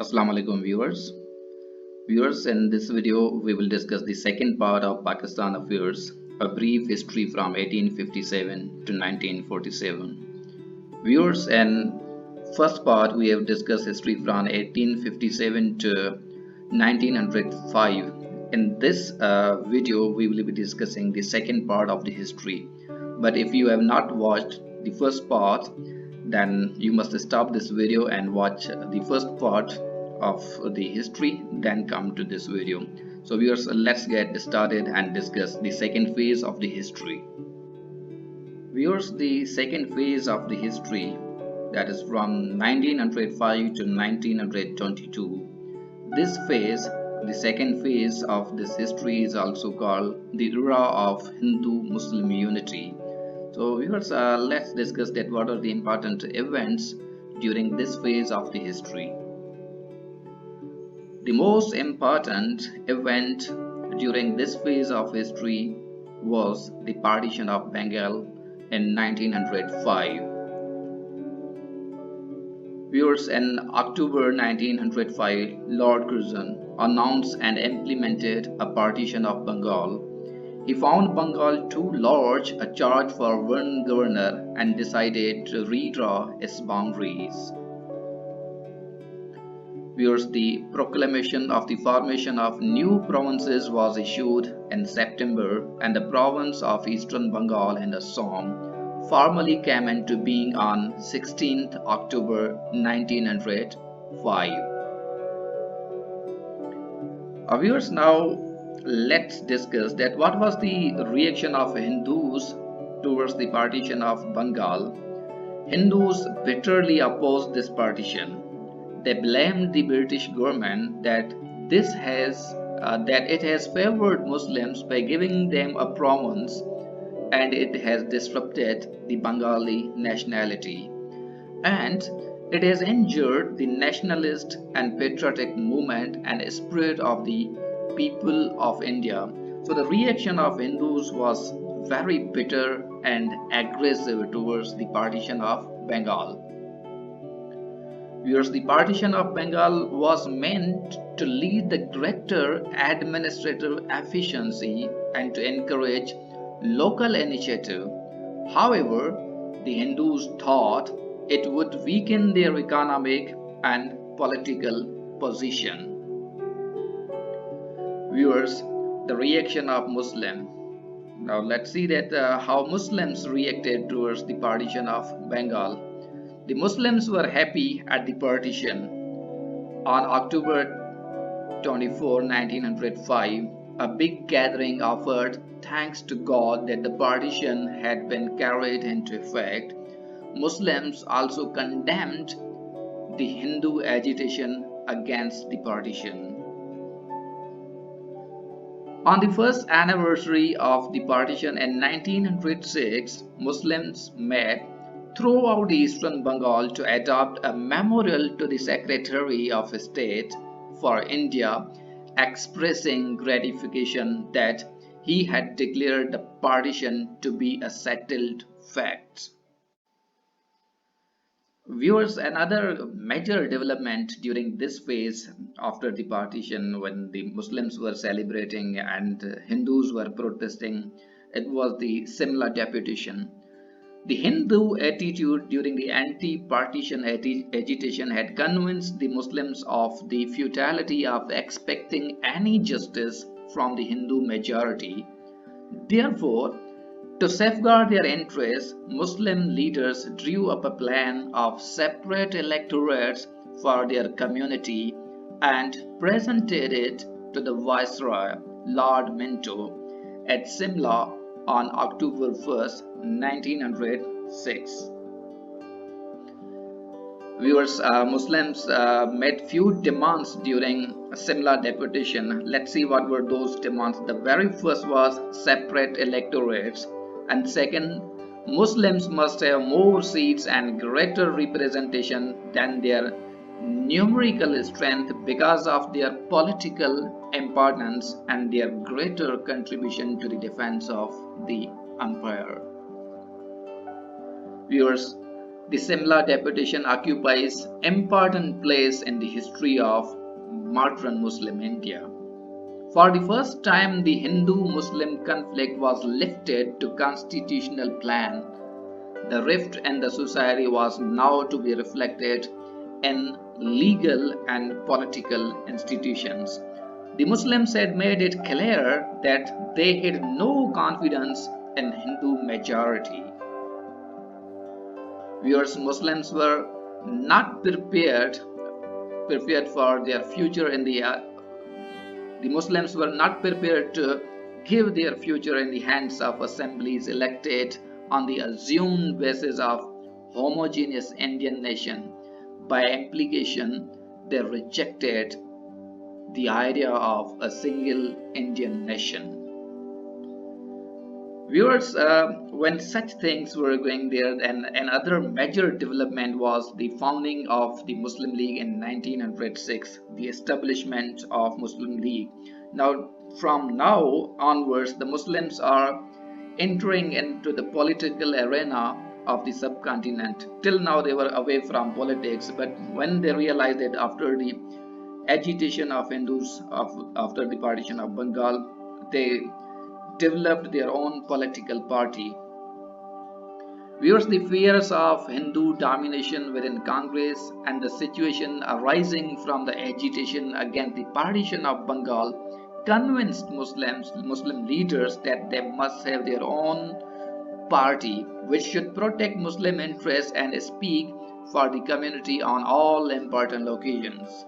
Assalamu alaikum viewers, in this video we will discuss the second part of Pakistan affairs, a brief history from 1857 to 1947. Viewers, in first part we have discussed history from 1857 to 1905. In this video we will be discussing the second part of the history, but if you have not watched the first part, then you must stop this video and watch the first part of the history, then come to this video. So viewers, let's get started and discuss the second phase of the history. Viewers, the second phase of the history, that is from 1905 to 1922. This phase, the second phase of this history, is also called the era of Hindu-Muslim unity. So viewers, let's discuss that what are the important events during this phase of the history. The most important event during this phase of history was the Partition of Bengal in 1905. Viewers, in October 1905, Lord Curzon announced and implemented a partition of Bengal. He found Bengal too large a charge for one governor and decided to redraw its boundaries. Viewers, the proclamation of the formation of new provinces was issued in September, and the province of Eastern Bengal and Assam formally came into being on 16th October 1905. Viewers, now let's discuss that what was the reaction of Hindus towards the partition of Bengal. Hindus bitterly opposed this partition. They blamed the British government that it has favored Muslims by giving them a province, and it has disrupted the Bengali nationality, and it has injured the nationalist and patriotic movement and spirit of the people of India. So the reaction of Hindus was very bitter and aggressive towards the partition of Bengal. Viewers, the partition of Bengal was meant to lead the greater administrative efficiency and to encourage local initiative. However, the Hindus thought it would weaken their economic and political position. Viewers, the reaction of Muslims. Now let's see that how Muslims reacted towards the partition of Bengal. The Muslims were happy at the partition. On October 24, 1905, a big gathering offered thanks to God that the partition had been carried into effect. Muslims also condemned the Hindu agitation against the partition. On the first anniversary of the partition in 1906, Muslims met throughout Eastern Bengal to adopt a memorial to the Secretary of State for India expressing gratification that he had declared the partition to be a settled fact. Viewers, another major development during this phase after the partition, when the Muslims were celebrating and Hindus were protesting, it was the Simla deputation. The Hindu attitude during the anti-partition agitation had convinced the Muslims of the futility of expecting any justice from the Hindu majority. Therefore, to safeguard their interests, Muslim leaders drew up a plan of separate electorates for their community and presented it to the Viceroy, Lord Minto, at Simla on October 1st, 1906. Viewers, Muslims made few demands during Simla deputation. Let's see what were those demands. The very first was separate electorates, and second, Muslims must have more seats and greater representation than their numerical strength because of their political importance and their greater contribution to the defense of the empire. Viewers, The Simla deputation occupies important place in the history of modern Muslim India. For the first time, the Hindu-Muslim conflict was lifted to constitutional plan. The rift in the society was now to be reflected in legal and political institutions. The Muslims had made it clear that they had no confidence in Hindu majority. Viewers, Muslims were not prepared for their future in the Muslims were not prepared to give their future in the hands of assemblies elected on the assumed basis of homogeneous Indian nation. By implication, they rejected the idea of a single Indian nation. Viewers, when such things were going there, then another major development was the founding of the Muslim League in 1906, the establishment of Muslim League. Now, from now onwards, the Muslims are entering into the political arena of the subcontinent. Till now, they were away from politics, but when they realized that after the agitation of Hindus after the partition of Bengal, they developed their own political party. Viewers, the fears of Hindu domination within Congress and the situation arising from the agitation against the partition of Bengal convinced Muslim leaders that they must have their own party which should protect Muslim interests and speak for the community on all important occasions.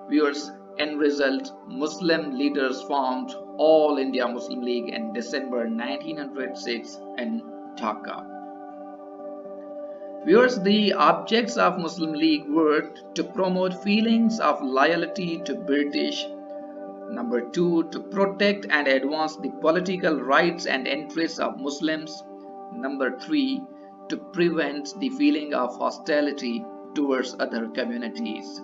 Viewers, in result, Muslim leaders formed All India Muslim League in December 1906 in Dhaka. Viewers, the objects of Muslim League were to promote feelings of loyalty to British. Number 2, to protect and advance the political rights and interests of Muslims. Number 3, to prevent the feeling of hostility towards other communities.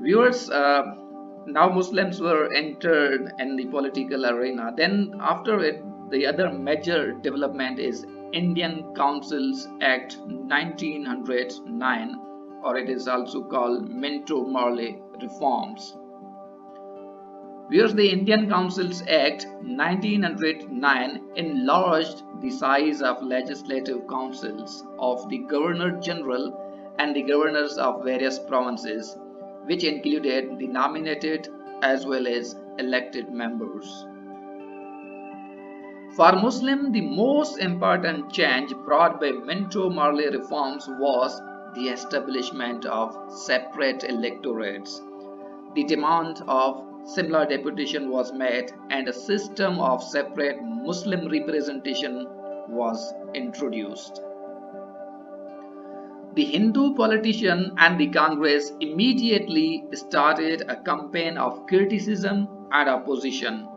Viewers, now Muslims were entered in the political arena. Then after it, the other major development is Indian Councils Act 1909, or it is also called Minto-Morley reforms. Viewers, the Indian Councils Act 1909 enlarged the size of legislative councils of the Governor General and the governors of various provinces, which included the nominated as well as elected members. For Muslims, the most important change brought by Minto-Morley reforms was the establishment of separate electorates. The demand of similar deputation was made and a system of separate Muslim representation was introduced. The Hindu politician and the Congress immediately started a campaign of criticism and opposition.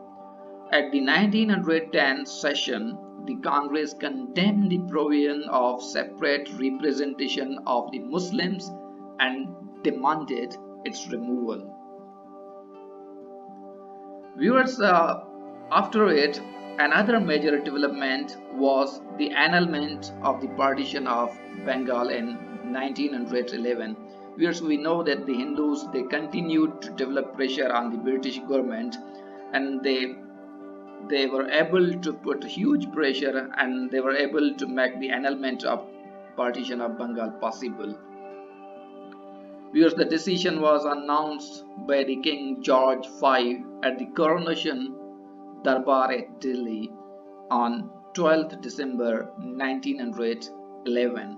At the 1910 session, the Congress condemned the provision of separate representation of the Muslims and demanded its removal. Viewers, after it, another major development was the annulment of the partition of Bengal in 1911. Viewers, we know that the Hindus, they continued to develop pressure on the British government, and they were able to put huge pressure, and they were able to make the annulment of partition of Bengal possible. Viewers, the decision was announced by the King George V at the coronation Darbar at Delhi on 12th December 1911.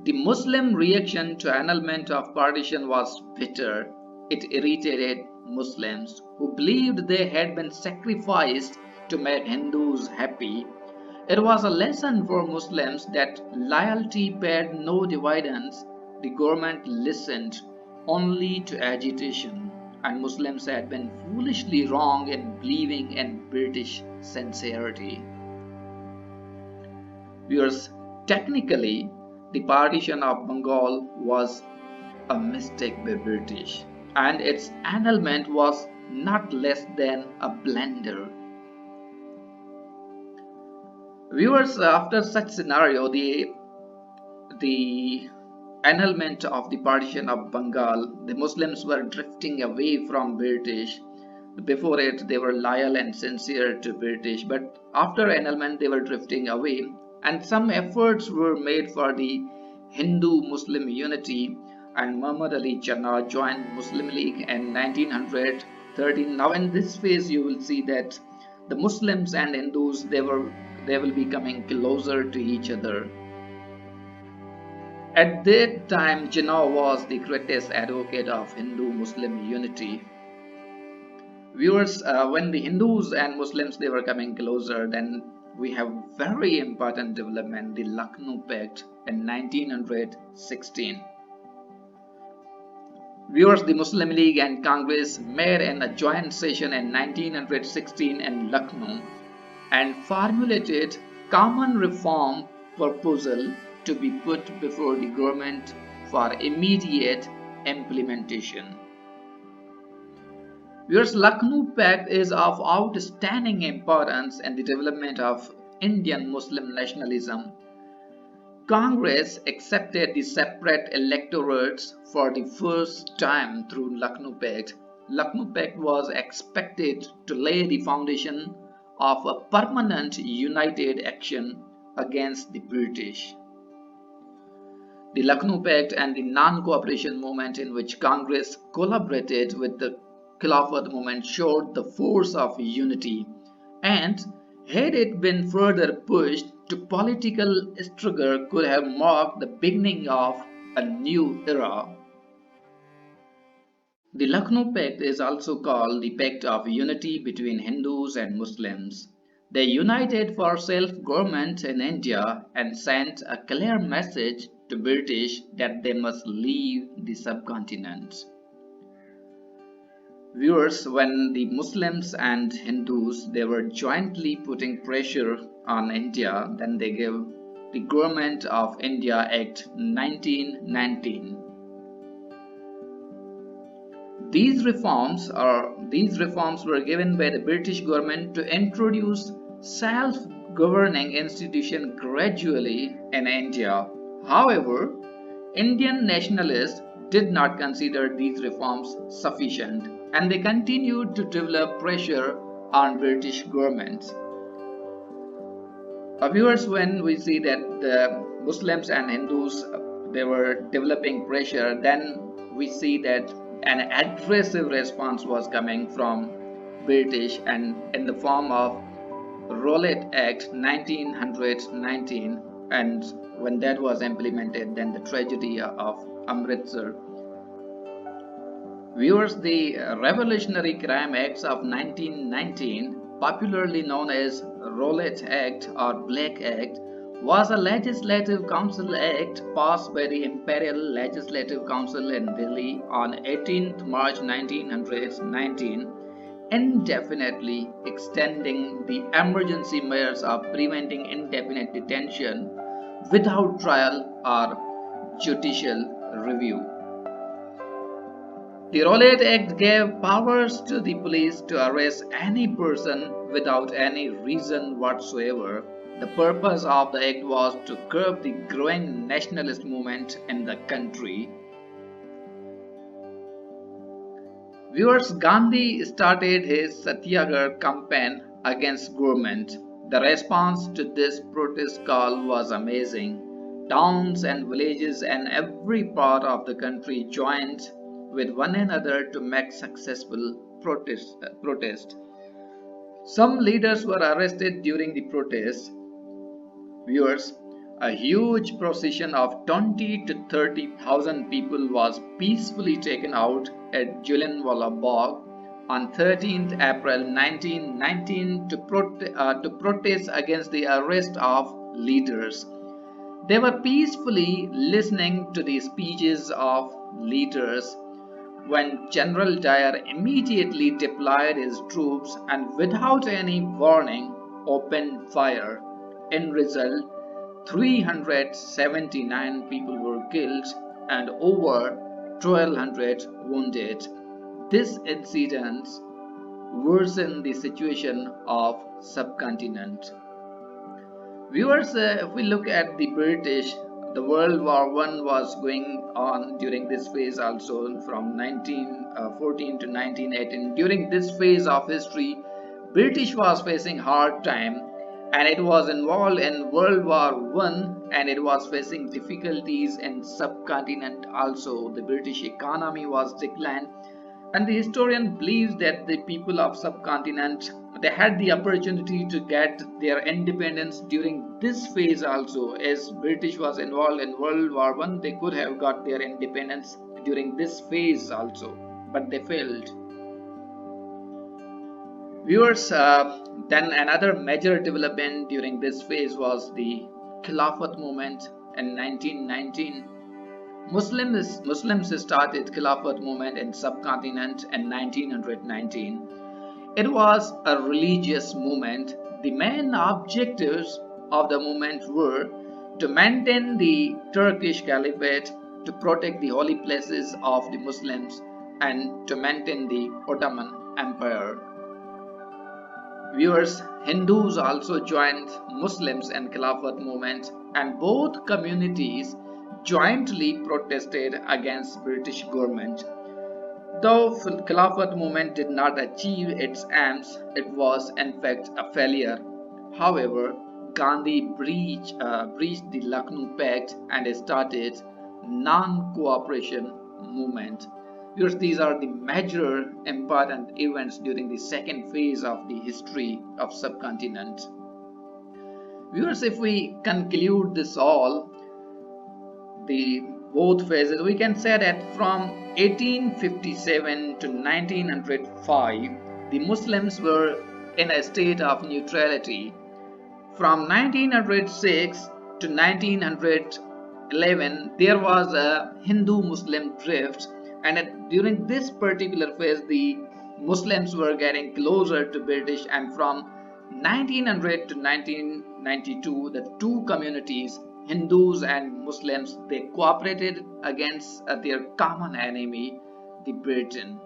The Muslim reaction to annulment of partition was bitter. It irritated Muslims who believed they had been sacrificed to make Hindus happy. It was a lesson for Muslims that loyalty paid no dividends. The government listened only to agitation, and Muslims had been foolishly wrong in believing in British sincerity. Viewers, technically, the partition of Bengal was a mistake by British, and its annulment was not less than a blunder. Viewers, after such scenario, the annulment of the partition of Bengal, the Muslims were drifting away from British. Before it, they were loyal and sincere to British, but after annulment, they were drifting away, and some efforts were made for the Hindu-Muslim unity, and Muhammad Ali Jinnah joined Muslim League in 1913. Now, in this phase, you will see that the Muslims and Hindus they will be coming closer to each other. At that time, Jinnah was the greatest advocate of Hindu-Muslim unity. Viewers, when the Hindus and Muslims they were coming closer, then we have very important development, the Lucknow Pact in 1916. Viewers, the Muslim League and Congress met in a joint session in 1916 in Lucknow and formulated common reform proposal to be put before the government for immediate implementation. Whereas Lucknow Pact is of outstanding importance in the development of Indian Muslim nationalism. Congress accepted the separate electorates for the first time through Lucknow Pact. Lucknow Pact was expected to lay the foundation of a permanent united action against the British. The Lucknow Pact and the non-cooperation movement in which Congress collaborated with the Khilafat movement showed the force of unity, and had it been further pushed to political struggle could have marked the beginning of a new era. The Lucknow Pact is also called the Pact of Unity between Hindus and Muslims. They united for self-government in India and sent a clear message to British that they must leave the subcontinent. Viewers, when the Muslims and Hindus they were jointly putting pressure on India, then they gave the Government of India Act 1919. These reforms were given by the British government to introduce self-governing institution gradually in India. However, Indian nationalists did not consider these reforms sufficient, and they continued to develop pressure on British governments. Viewers, when we see that the Muslims and Hindus they were developing pressure, then we see that an aggressive response was coming from British and in the form of Rowlatt Act 1919, and when that was implemented, then the tragedy of Amritsar. Viewers, the Revolutionary Crime Acts of 1919, popularly known as Rowlatt Act or Black Act, was a Legislative Council Act passed by the Imperial Legislative Council in Delhi on 18th March 1919, indefinitely extending the emergency measures of preventing indefinite detention without trial or judicial review. The Rowlatt Act gave powers to the police to arrest any person without any reason whatsoever. The purpose of the act was to curb the growing nationalist movement in the country. Viewers, Gandhi started his Satyagraha campaign against government. The response to this protest call was amazing. Towns and villages in every part of the country joined with one another to make successful protest. Some leaders were arrested during the protest. Viewers, a huge procession of 20 to 30,000 people was peacefully taken out at Jallianwala Bagh on 13th April 1919 to protest against the arrest of leaders. They were peacefully listening to the speeches of leaders when General Dyer immediately deployed his troops and without any warning opened fire. In result, 379 people were killed and over 1,200 wounded. This incident worsened the situation of subcontinent. Viewers, if we look at the British, the World War One was going on during this phase also from 1914 to 1918. During this phase of history, British was facing hard time and it was involved in World War One and it was facing difficulties in subcontinent also. The British economy was declined and the historian believes that the people of subcontinent they had the opportunity to get their independence during this phase also. As British was involved in World War One, they could have got their independence during this phase also, but they failed. Viewers, then another major development during this phase was the Khilafat movement in 1919. Muslims started Khilafat movement in subcontinent in 1919. It was a religious movement. The main objectives of the movement were to maintain the Turkish Caliphate, to protect the holy places of the Muslims, and to maintain the Ottoman Empire. Viewers, Hindus also joined Muslims in Khilafat movement and both communities jointly protested against British government. Though Khilafat movement did not achieve its aims, it was in fact a failure. However, Gandhi breached the Lucknow Pact and started non-cooperation movement. Because these are the major important events during the second phase of the history of subcontinent. Viewers, if we conclude this all, the both phases, we can say that from 1857 to 1905, the Muslims were in a state of neutrality. From 1906 to 1911, there was a Hindu-Muslim drift, and during this particular phase, the Muslims were getting closer to British, and from 1900 to 1992, the two communities, Hindus and Muslims, they cooperated against their common enemy, the Britain.